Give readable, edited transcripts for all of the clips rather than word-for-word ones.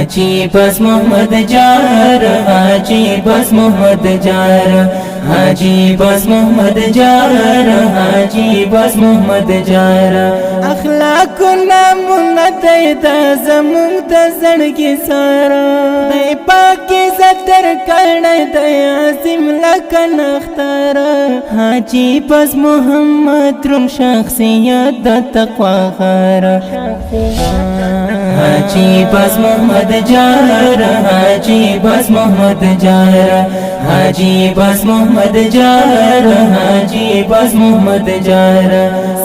حاجی بس محمد جار حاجی بس محمد جار حاجی بس محمد جار حاجی بس محمد جار اخلاق نامونه د زمون د زړګي سره د پاکي ستر کړه د عظیم لکن اختر حاجی بس محمد روم شخصیت د تقوا غره حاجی بس محمد جار حاجی بس محمد جار حاجی بس محمد جار حاجی بس محمد جار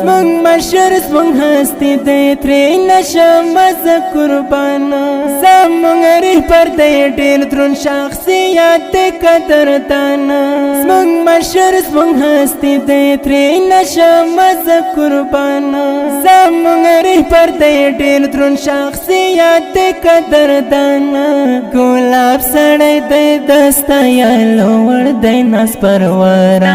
سمنګ مشر سمنګ هستی د ترې نشم ز قربان زمونږ رهبر د ډېر درون شخصیت قدردان سمنګ مشر سمنګ هستی د ترې نشم ز قربان زمونږ رهبر د ډېر درون شخصیت قدردان ګلاب سړی د دستا یالو ور د ناس پرور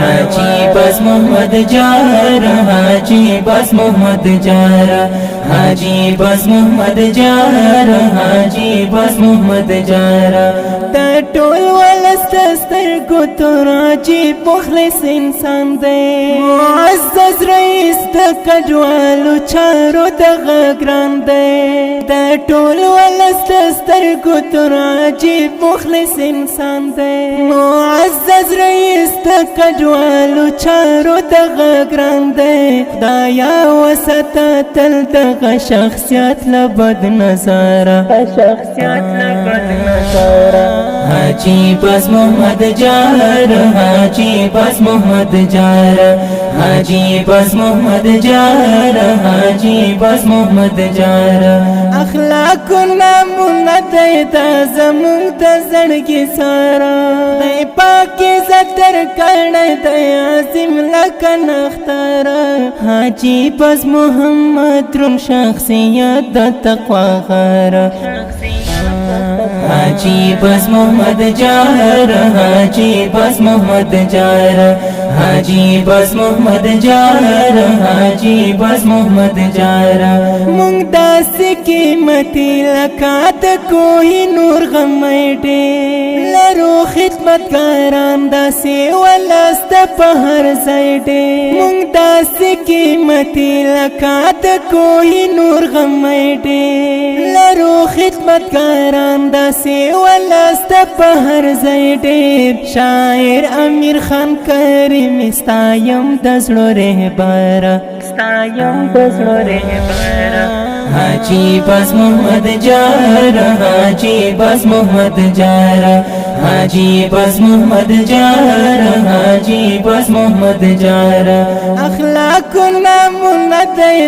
حاجی بس محمد جار حاجی بس محمد جار حاجی بس محمد جار حاجی بس محمد جار دا ټول ولست سترګو تور حاجی مخلص انسان دی معزز رئیس د کډوالو چارو د غران دی دا ټول ولست سترګو تور حاجی مخلص انسان دی معزز رئیس د کډوالو چارو د غران دی خدایا وسته تل دغه شخصیت لبد نظاره حاجی بس محمد جار حاجی بس محمد جار حاجی بس محمد جار حاجی بس محمد جار اخلاق نامونه د زمون د زړګي سره د پاکي ستر کړه د عظیم لکن اختر حاجی بس محمد روم شخصیت د تقوا غره حاجی بس محمد جار حاجی بس محمد جار حاجی بس محمد جار حاجی بس محمد جار مونږ داسې قیمتي لکه د کوهي نور غمېټې لرو خدمتګاران داسې ولست په هر ځای ډې مونږ داسې قیمتي لکه د کوهي نور غمېټې لرو خدمتګاران داسې ولست په هر ځای ډېر شاعر امیر خان کریم ستایم د زړه رهبره حاجی بس محمد جار حاجی بس محمد جار حاجی بس محمد جار حاجی بس محمد جار اخلاق نامونه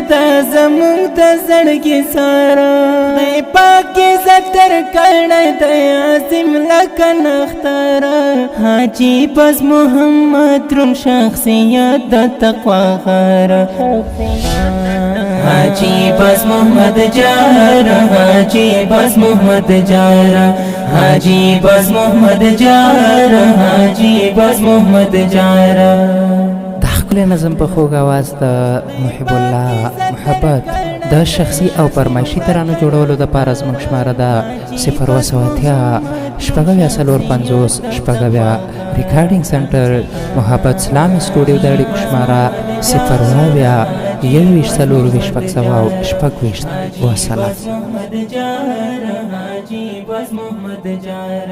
د زمون د زړګي سره د پاکي ستر کړه د عظیم لکن اختر حاجی بس محمد روم شخصیت د تقوا غره حاجی بس محمد جار حاجی بس محمد جار حاجی بس محمد جار حاجی بس محمد جار د خپل نظم په خوږ आवाज د محب الله محبت د شخصي او فرمایشي ترانو جوړولو د پاره زموږ شماره ده 080 شپږویا 450 شپږویا ریکارډینګ سنټر محبت اسلامي سټوډیو د اړیکو شماره 080 یوویشت څلورویشت شپږ سوه او شپږویشت وسلام. حاجی بس محمد جار